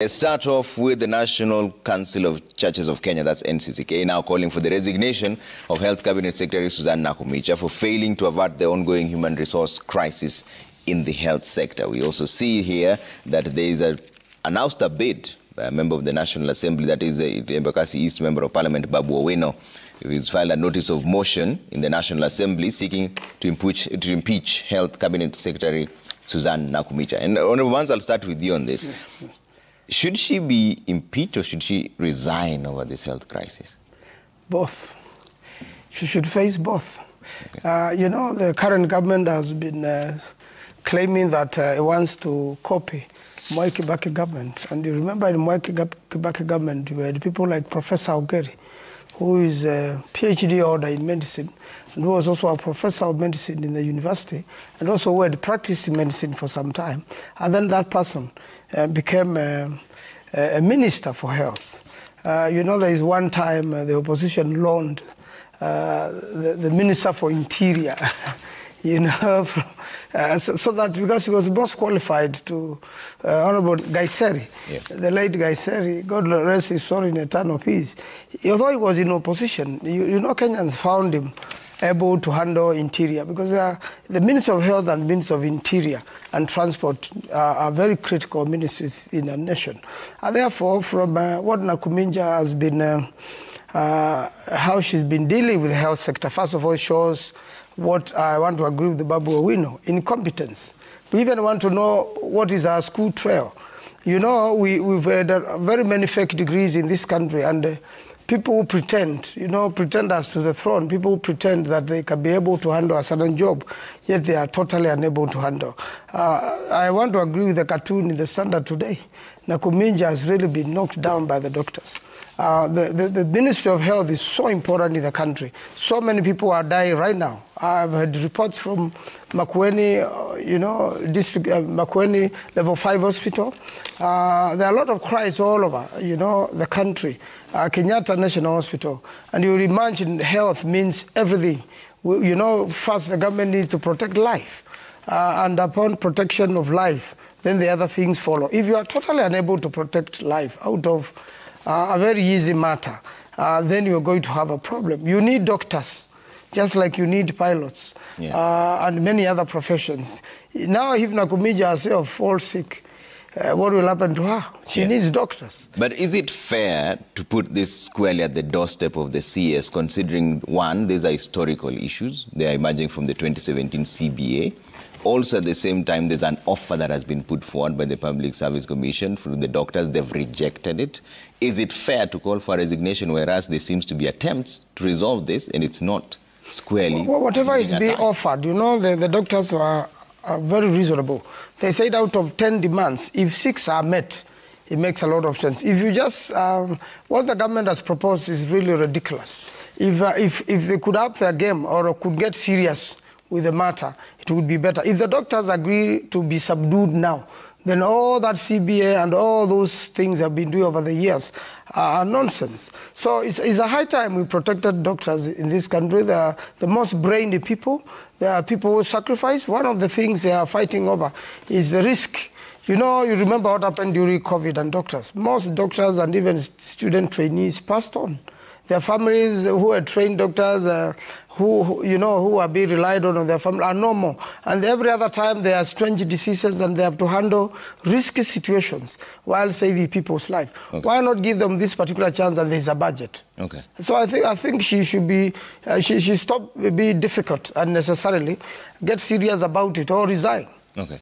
Let's start off with the National Council of Churches of Kenya, that's NCCK, now calling for the resignation of Health Cabinet Secretary Nakhumicha for failing to avert the ongoing human resource crisis in the health sector. We also see here that there is announced a bid by a member of the National Assembly, that is the Embakasi East Member of Parliament, Babu Owino. He's filed a notice of motion in the National Assembly seeking to impeach Health Cabinet Secretary Nakhumicha. And Honourable Maanzo, I'll start with you on this. Yes. Should she be impeached or should she resign over this health crisis? Both. She should face both. Okay. The current government has been claiming that it wants to copy Mwai Kibaki government. And you remember in Mwai Kibaki government, we had people like Professor Ogeri, who is a PhD holder in medicine, and who was also a professor of medicine in the university, and also who had practiced medicine for some time. And then that person became a minister for health. There is one time the opposition loaned the minister for interior, so that because he was most qualified to Honorable Gaiseri, yes. The late Gaiseri, God rest his soul in eternal peace. Although he was in opposition, Kenyans found him able to handle interior, because the Ministry of Health and Ministry of Interior and Transport are very critical ministries in a nation. And therefore, from what Nakhumicha has been, how she's been dealing with the health sector, first of all, shows what I want to agree with the Babu Owino, incompetence. We even want to know what is our school trail. We've had very many fake degrees in this country, and people who pretend, pretenders to the throne, people who pretend that they can be able to handle a certain job, yet they are totally unable to handle. I want to agree with the cartoon in the Standard today. Nakhumicha has really been knocked down by the doctors. The Ministry of Health is so important in the country. So many people are dying right now. I've heard reports from Makueni, Makueni Level 5 Hospital. There are a lot of cries all over, the country. Kenyatta National Hospital. And you imagine health means everything. First the government needs to protect life. And upon protection of life, then the other things follow. If you are totally unable to protect life out of a very easy matter, then you're going to have a problem. You need doctors, just like you need pilots, and many other professions. Now, if Nakhumicha herself falls sick, what will happen to her? She needs doctors. But is it fair to put this squarely at the doorstep of the CS, considering, one, these are historical issues. They are emerging from the 2017 CBA. Also, at the same time, there's an offer that has been put forward by the Public Service Commission from the doctors. They've rejected it. Is it fair to call for a resignation, whereas there seems to be attempts to resolve this, and it's not squarely? Well, whatever is being offered, the doctors are very reasonable. They said out of 10 demands, if 6 are met, it makes a lot of sense. If you just, what the government has proposed is really ridiculous. If they could up their game or could get serious with the matter, it would be better. If the doctors agree to be subdued now, then all that CBA and all those things have been doing over the years are nonsense. So it's a high time we protected doctors in this country. They are the most brainy people. They are people who sacrifice. One of the things they are fighting over is the risk. You remember what happened during COVID and doctors. Most doctors and even student trainees passed on. Their families who are trained doctors, who are being relied on their family are no more. And every other time there are strange diseases and they have to handle risky situations while saving people's life. Okay. Why not give them this particular chance and there's a budget? Okay. So I think she should be, she should stop being difficult unnecessarily, get serious about it or resign. Okay.